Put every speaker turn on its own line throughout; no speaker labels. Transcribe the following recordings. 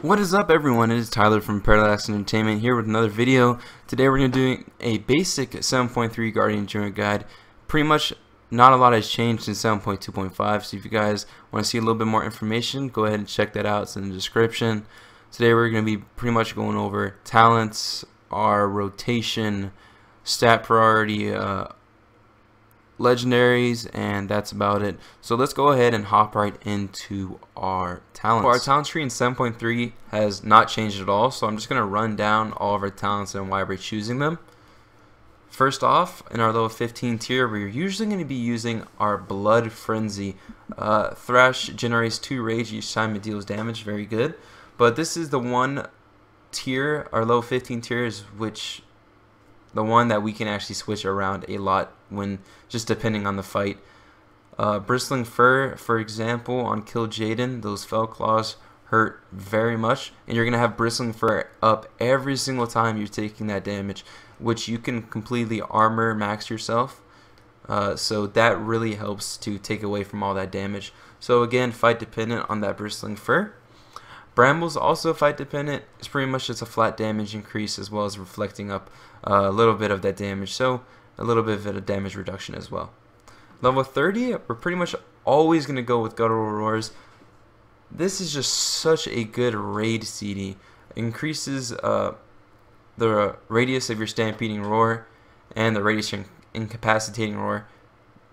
What is up, everyone? It is Tyler from Parallax Entertainment here with another video. Today we're going to do a basic 7.3 Guardian Druid guide. Pretty much not a lot has changed in 7.2.5, so if you guys want to see a little bit more information, go ahead and check that out. It's in the description. Today we're going to be pretty much going over talents, our rotation, stat priority, legendaries, and that's about it. So let's go ahead and hop right into our talents. Our talent tree in 7.3 has not changed at all, so I'm just going to run down all of our talents and why we're choosing them. First off, in our level 15 tier, we're usually going to be using our Blood Frenzy. Thrash generates 2 rage each time it deals damage, very good. But this is the one tier, our level 15 tier is the one that we can actually switch around a lot when just depending on the fight. Bristling Fur, for example, on Kill Jaden, those Fell Claws hurt very much, and you're gonna have Bristling Fur up every single time you're taking that damage, which you can completely armor max yourself. So that really helps to take away from all that damage. So again, fight dependent on that Bristling Fur. Brambles also fight dependent. It's pretty much just a flat damage increase as well as reflecting up a little bit of that damage, so a little bit of a damage reduction as well. Level 30, we're pretty much always going to go with Guttural Roars. This is just such a good raid CD. It increases the radius of your Stampeding Roar and the radius of your Incapacitating Roar.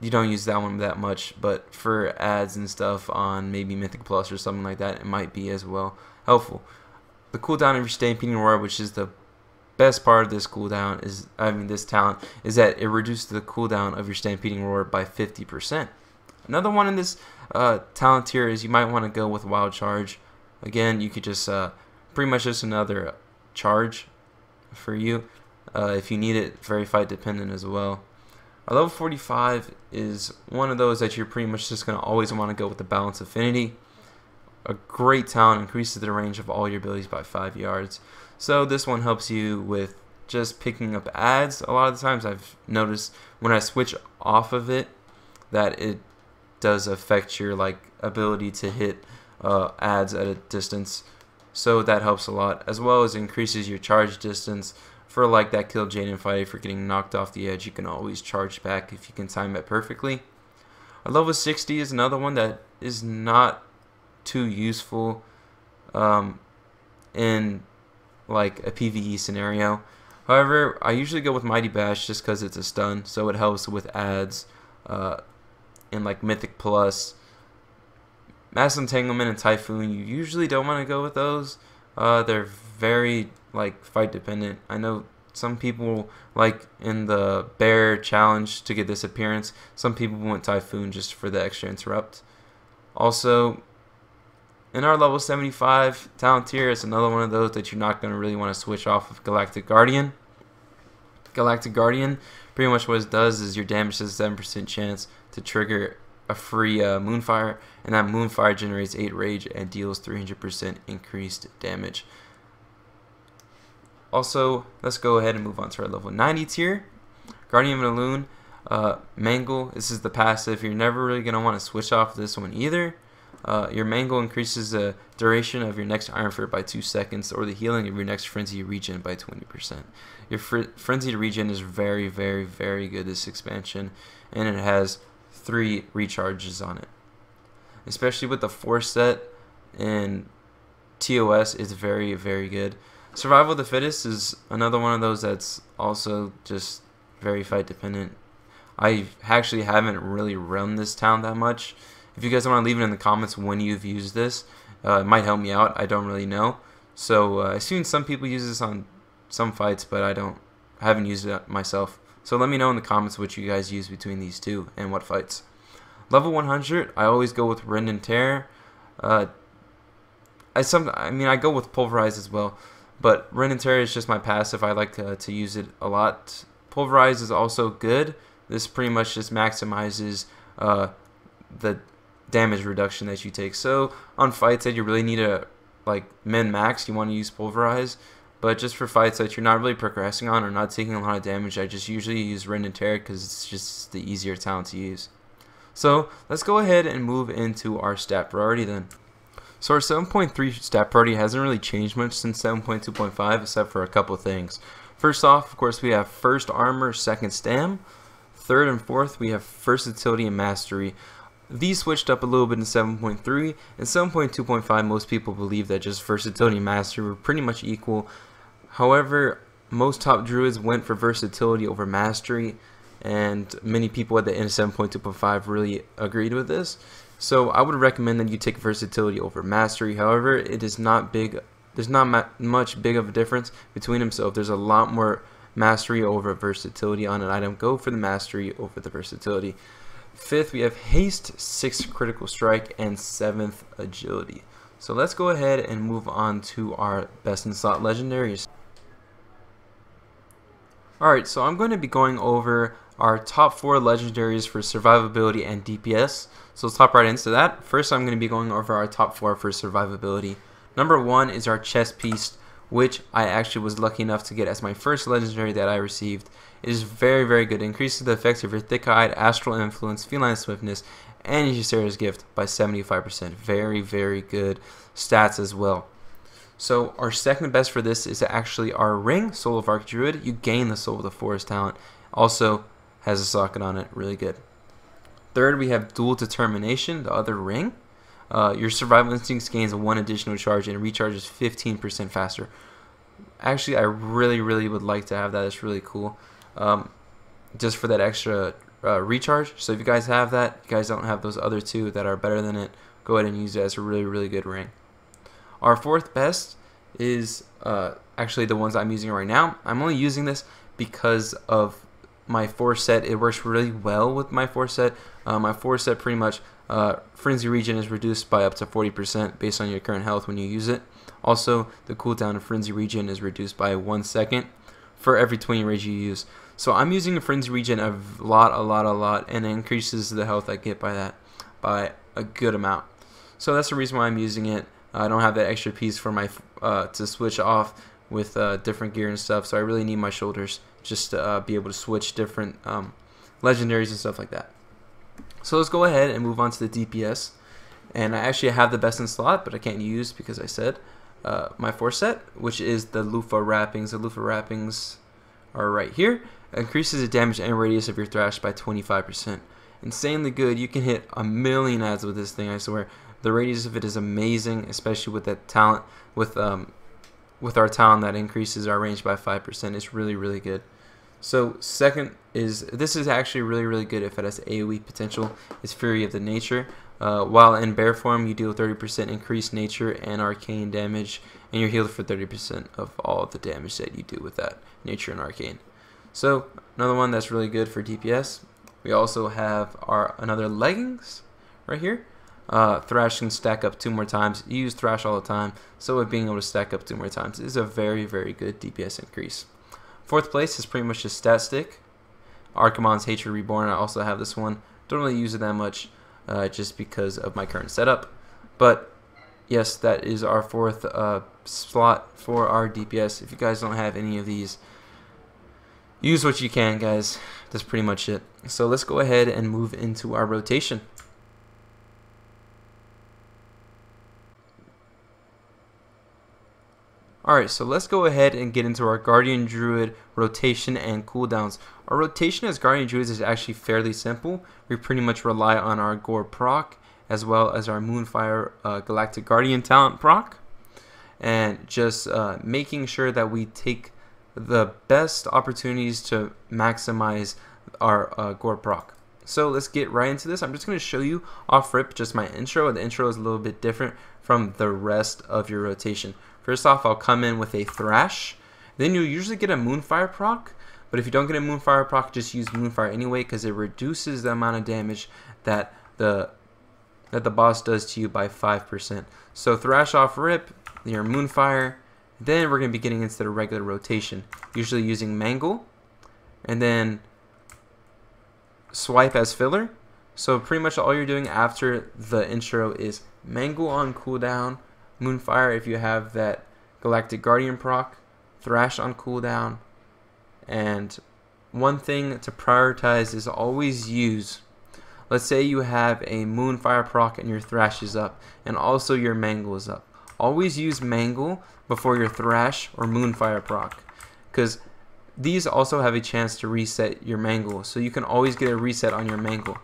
You don't use that one that much, but for ads and stuff on maybe Mythic Plus or something like that, it might be as well helpful. The cooldown of your Stampeding Roar, which is the best part of this cooldown, this talent, is that it reduces the cooldown of your Stampeding Roar by 50%. Another one in this talent tier is you might want to go with Wild Charge. Again, you could just pretty much just another charge for you if you need it. Very fight dependent as well. Our level 45 is one of those that you're pretty much just going to always want to go with the Balance Affinity. A great talent, increases the range of all your abilities by 5 yards. So this one helps you with just picking up ads. A lot of the times I've noticed when I switch off of it that it does affect your ability to hit ads at a distance. So that helps a lot, as well as increases your charge distance. For that Kill Jaden fight, if you're getting knocked off the edge, you can always charge back if you can time it perfectly. Our level 60 is another one that is not too useful in a PvE scenario. However, I usually go with Mighty Bash just because it's a stun, so it helps with ads in Mythic Plus. Mass Entanglement and Typhoon, you usually don't want to go with those. They're very fight dependent. I know some people in the bear challenge to get Disappearance. Some people want Typhoon just for the extra interrupt. Also, in our level 75 talent tier, it's another one of those that you're not going to really want to switch off of Galactic Guardian. Galactic Guardian, pretty much what it does is your damage has a 7% chance to trigger a free Moonfire, and that Moonfire generates 8 rage and deals 300% increased damage. Also, let's go ahead and move on to our level 90 tier. Guardian of the Loon, Mangle. This is the passive. You're never really going to want to switch off this one either. Your Mangle increases the duration of your next Iron Fur by 2 seconds, or the healing of your next Frenzy regen by 20%. Your Frenzy regen is very, very, very good this expansion, and it has 3 recharges on it. Especially with the Force set and TOS, it's very, very good. Survival of the Fittest is another one of those that's also just very fight dependent. I actually haven't really run this talent that much. If you guys want to leave it in the comments when you've used this, it might help me out. I don't really know. So I've seen some people use this on some fights, but I haven't used it myself. So let me know in the comments what you guys use between these two and what fights. Level 100, I always go with Rend and Tear. I go with Pulverize as well, but Rend and Tear is just my passive. I like to use it a lot. Pulverize is also good. This pretty much just maximizes the damage reduction that you take. So on fights that you really need a min max, you want to use Pulverize. But just for fights that you're not really progressing on or not taking a lot of damage, I just usually use Rend and Tear because it's just the easier talent to use. So let's go ahead and move into our stat priority then. So our 7.3 stat priority hasn't really changed much since 7.2.5 except for a couple things. First off, of course, we have first armor, second stam. Third and fourth, we have versatility and mastery. These switched up a little bit in 7.3. In 7.2.5, most people believe that just versatility and mastery were pretty much equal. However, most top druids went for versatility over mastery, and many people at the end of 7.2.5 really agreed with this. So I would recommend that you take versatility over mastery. However, it is not big. There's not much big of a difference between them. So if there's a lot more mastery over versatility on an item, go for the mastery over the versatility. Fifth, we have haste, sixth critical strike, and seventh agility. So let's go ahead and move on to our best in slot legendaries. Alright, so I'm going to be going over our top 4 legendaries for survivability and DPS. So let's hop right into that. First, I'm going to be going over our top 4 for survivability. Number 1 is our chest piece, which I actually was lucky enough to get as my first legendary that I received. It is very, very good. It increases the effects of your thick-eyed, astral influence, feline swiftness, and Ysera's gift by 75%. Very, very good stats as well. So our second best for this is actually our ring, Soul of Arc Druid. You gain the Soul of the Forest talent. Also has a socket on it, really good. Third, we have Dual Determination, the other ring. Your survival instincts gains 1 additional charge and recharges 15% faster. Actually, I really would like to have that. It's really cool. Just for that extra recharge. So if you guys have that, you guys don't have those other 2 that are better than it, go ahead and use it as a really good ring. Our fourth best is actually the ones I'm using right now. I'm only using this because of my 4 set. It works really well with my 4 set. My 4 set pretty much frenzy regen is reduced by up to 40% based on your current health when you use it. Also, the cooldown of frenzy regen is reduced by 1 second for every 20 rage you use. So I'm using a frenzy regen a lot, and it increases the health I get by that by a good amount. So that's the reason why I'm using it. I don't have that extra piece for my to switch off with different gear and stuff, so I really need my shoulders just to be able to switch different legendaries and stuff like that. So let's go ahead and move on to the DPS. And I actually have the best in slot, but I can't use because I said my 4 set, which is the loofah wrappings. The loofah wrappings are right here. It increases the damage and radius of your thrash by 25%. Insanely good. You can hit a million adds with this thing, I swear. The radius of it is amazing, especially with that talent, with our talent that increases our range by 5%. It's really good. So second is, this is actually really good if it has AoE potential, is Fury of the Nature. While in bear form, you deal 30% increased nature and arcane damage, and you're healed for 30% of all of the damage that you do with that nature and arcane. So another one that's really good for DPS. We also have our another leggings right here. Thrash can stack up 2 more times. You use Thrash all the time, so it being able to stack up 2 more times is a very good DPS increase. Fourth place is pretty much just stat stick. Archimonde's Hatred Reborn. I also have this one. Don't really use it that much, just because of my current setup. But yes, that is our 4th slot for our DPS. If you guys don't have any of these, use what you can, guys. That's pretty much it. So let's go ahead and move into our rotation. Alright, so let's go ahead and get into our Guardian Druid rotation and cooldowns. Our rotation as Guardian Druids is actually fairly simple. We pretty much rely on our Gore proc as well as our Moonfire Galactic Guardian talent proc, and just making sure that we take the best opportunities to maximize our Gore proc. So let's get right into this. I'm just going to show you off rip just my intro. The intro is a little bit different from the rest of your rotation. First off, I'll come in with a Thrash. Then you'll usually get a Moonfire proc. But if you don't get a Moonfire proc, just use Moonfire anyway, because it reduces the amount of damage that the boss does to you by 5%. So Thrash off rip, your Moonfire. Then we're going to be getting into the regular rotation, usually using Mangle, and then Swipe as filler. So pretty much all you're doing after the intro is Mangle on cooldown, Moonfire if you have that Galactic Guardian proc, Thrash on cooldown, and one thing to prioritize is always use let's say you have a Moonfire proc and your Thrash is up, and also your Mangle is up. Always use Mangle before your Thrash or Moonfire proc, because these also have a chance to reset your Mangle, so you can always get a reset on your Mangle.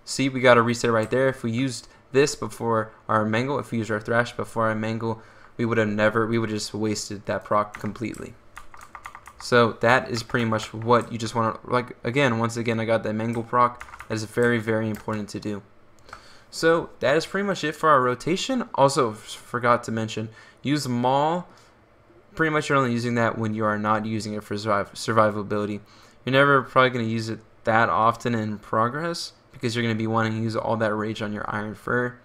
See, we got a reset right there. If we used this before our Mangle, if we used our Thrash before our Mangle, we would have just wasted that proc completely. So that is pretty much what you just want to, like, once again, I got that Mangle proc. That is very, very important to do. So that is pretty much it for our rotation. Also, forgot to mention, use Maul. Pretty much you're only using that when you are not using it for survivability. You're never probably going to use it that often in progress, because you're going to be wanting to use all that rage on your Iron Fur.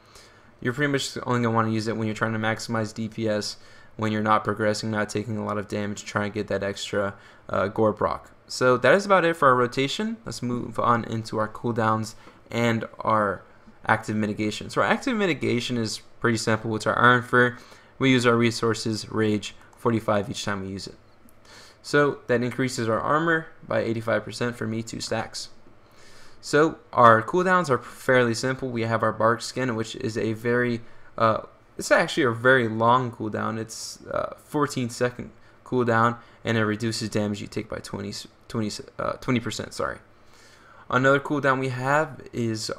You're pretty much only going to want to use it when you're trying to maximize DPS, when you're not progressing, not taking a lot of damage, trying to get that extra gore proc. So that is about it for our rotation. Let's move on into our cooldowns and our active mitigation. So our active mitigation is pretty simple. It's our Iron Fur. We use our resources, rage, 45 each time we use it. So that increases our armor by 85% for me, 2 stacks. So our cooldowns are fairly simple. We have our bark skin, which is a very it's actually a very long cooldown. It's 14-second cooldown, and it reduces damage you take by 20%. Sorry. Another cooldown we have is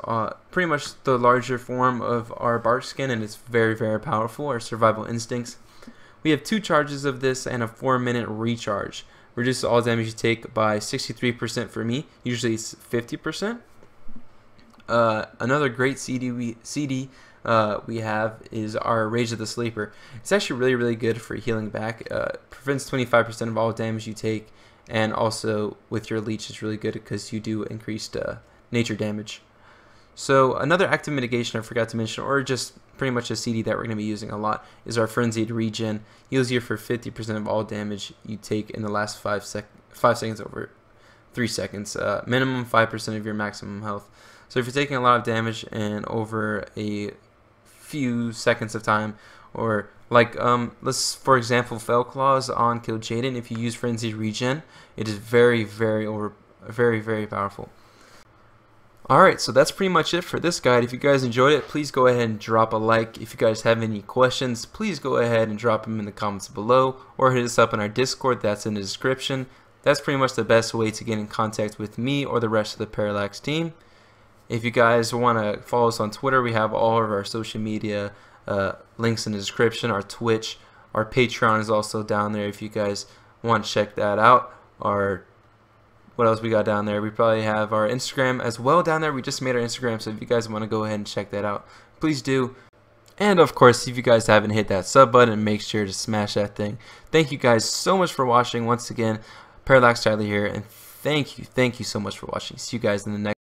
pretty much the larger form of our bark skin, and it's very, very powerful. Our survival instincts. We have 2 charges of this and a 4-minute recharge. Reduces all damage you take by 63% for me. Usually it's 50%. Another great CD we have is our Rage of the Sleeper. It's actually really, really good for healing back. Prevents 25% of all damage you take, and also with your leech is really good because you do increased nature damage. So another active mitigation I forgot to mention, or just pretty much a CD that we're going to be using a lot, is our Frenzied Regen. Heals you for 50% of all damage you take in the last 5 seconds over 3 seconds. Minimum 5% of your maximum health. So if you're taking a lot of damage and over a few seconds of time, or like let's for example Fell Claws on Kill Jaden, if you use Frenzied Regen, it is very, very powerful. Alright, so that's pretty much it for this guide. If you guys enjoyed it, please go ahead and drop a like. If you guys have any questions, please go ahead and drop them in the comments below, or hit us up in our Discord, that's in the description. That's pretty much the best way to get in contact with me or the rest of the Parallax team. If you guys want to follow us on Twitter, we have all of our social media links in the description. Our Twitch, our Patreon is also down there if you guys want to check that out. What else we got down there? We probably have our Instagram as well down there. We just made our Instagram, so if you guys want to go ahead and check that out, please do. And of course, if you guys haven't hit that sub button, make sure to smash that thing. Thank you guys so much for watching. Once again, Parallax Tyler here, and thank you so much for watching. See you guys in the next